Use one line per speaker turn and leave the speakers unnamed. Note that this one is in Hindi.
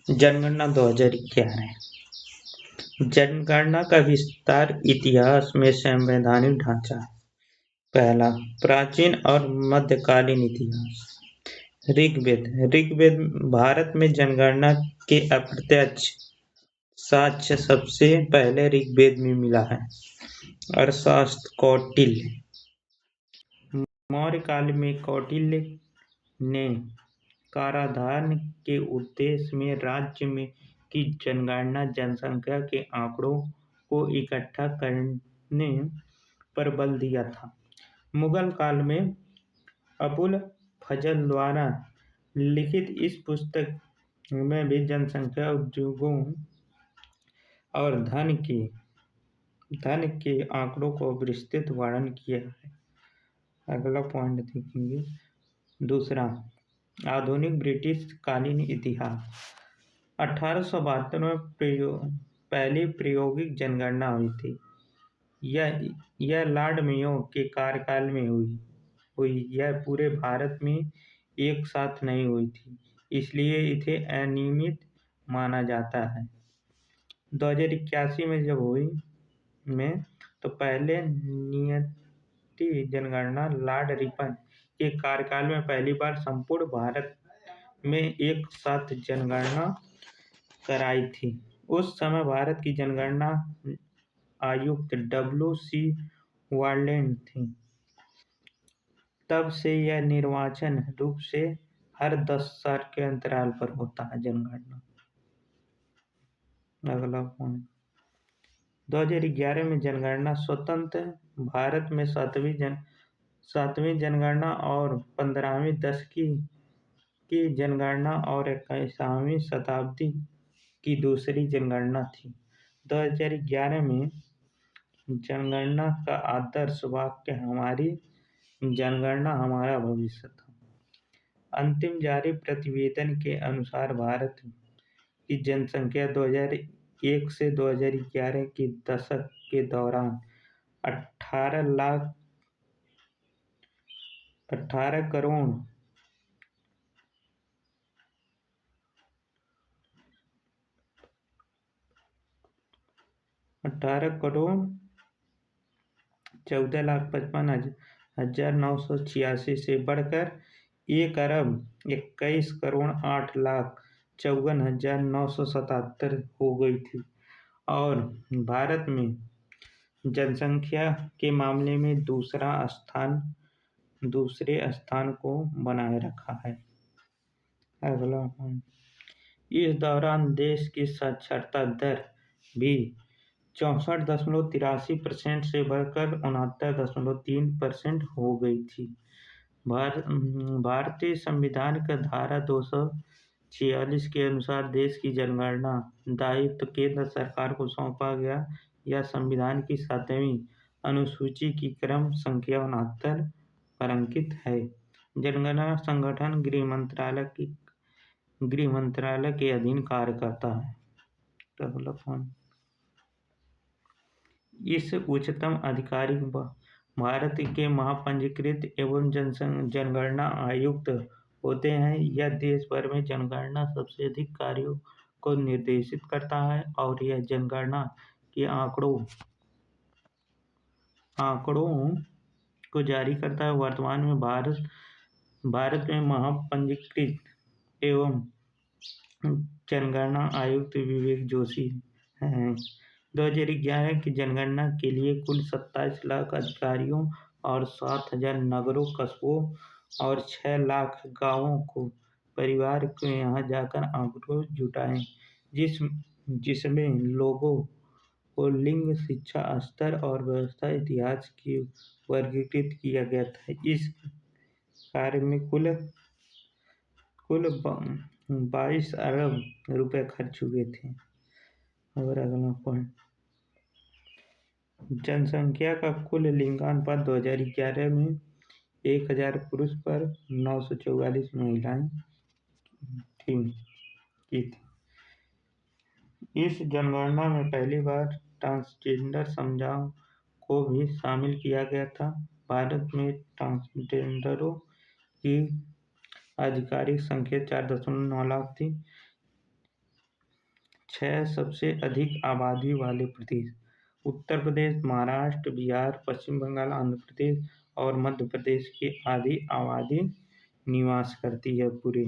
जनगणना 2011। जनगणना का विस्तार इतिहास में संवैधानिक ढांचा। पहला, प्राचीन और मध्यकालीन इतिहास। ऋग्वेद भारत में जनगणना के अप्रत्यक्ष साक्ष्य सबसे पहले ऋग्वेद में मिला है। अर्थशास्त्र, कौटिल्य। मौर्य काल में कौटिल्य ने कराधान के उद्देश्य में राज्य में की जनगणना जनसंख्या के आंकड़ों को इकट्ठा करने पर बल दिया था। मुगल काल में अबुल फजल द्वारा लिखित इस पुस्तक में भी जनसंख्या, उद्योगों और धन के आंकड़ों को विस्तृत वर्णन किया है। अगला पॉइंट देखेंगे। दूसरा, आधुनिक ब्रिटिश कालीन इतिहास। 1872 में पहली प्रायोगिक जनगणना हुई थी। यह लॉर्ड मेयो के कार्यकाल में हुई। यह पूरे भारत में एक साथ नहीं हुई थी, इसलिए इसे अनियमित माना जाता है। 2081 में जब हुई तो पहले नियति जनगणना लॉर्ड रिपन के कार्यकाल में पहली बार संपूर्ण भारत में एक साथ जनगणना कराई थी। उस समय भारत की जनगणना आयुक्त W.C. वार्डेन थी। तब से यह निर्वाचन रूप से हर 10 साल के अंतराल पर होता है जनगणना। अगला पॉइंट, 2011 में जनगणना स्वतंत्र भारत में 7वीं जनगणना और 15वीं दशक की जनगणना और 21वीं शताब्दी की दूसरी जनगणना थी। 2011 में जनगणना का आदर्श वाक्य हमारी जनगणना हमारा भविष्य था। अंतिम जारी प्रतिवेदन के अनुसार भारत की जनसंख्या 2001 से 2011 के दशक के दौरान 18 करोड़ 14,55,986 से बढ़कर 1 अरब 21 करोड़ 8,54,977 हो गई थी और भारत में जनसंख्या के मामले में दूसरे स्थान को बनाए रखा है। अगला पॉइंट, इस दौरान देश की साक्षरता दर भी 64.83% से बढ़कर 69.3% हो गई थी। भारतीय संविधान का धारा 246 के अनुसार देश की जनगणना दायित्व केंद्र सरकार को सौंपा गया। यह संविधान की 7वीं अनुसूची की क्रम संख्या 69 पर अंकित है। जनगणना संगठन गृह मंत्रालय के अधीन कार्य करता है। अगला पॉइंट, इस उच्चतम अधिकारी भारत के महापंजीकृत एवं जनगणना आयुक्त होते हैं। यह देश भर में जनगणना सबसे अधिक कार्यों को निर्देशित करता है और यह जनगणना के आंकड़ों को जारी करता है। वर्तमान में भारत में महापंजीकृत एवं जनगणना आयुक्त विवेक जोशी हैं। 2011 की जनगणना के लिए कुल 27 लाख अधिकारियों और 7,000 नगरों, कस्बों और 6 लाख गांवों को परिवार को यहाँ जाकर आंकड़े जुटाए, जिसमें लोगों को लिंग, शिक्षा स्तर और व्यवस्था इतिहास की वर्गीकृत किया गया था। इस कार्य में कुल 22 अरब रुपए खर्च हुए थे। और अगला पॉइंट, जनसंख्या का कुल लिंगानुपात 2011 में 1000 पुरुष पर 944 महिलाएं थी। इस जनगणना में पहली बार ट्रांसजेंडर समूहों को भी शामिल किया गया था। भारत में ट्रांसजेंडरों की आधिकारिक संख्या 4.9 लाख थी। 6 सबसे अधिक आबादी वाले प्रदेश उत्तर प्रदेश, महाराष्ट्र, बिहार, पश्चिम बंगाल, आंध्र प्रदेश और मध्य प्रदेश की आधी आबादी निवास करती है पूरे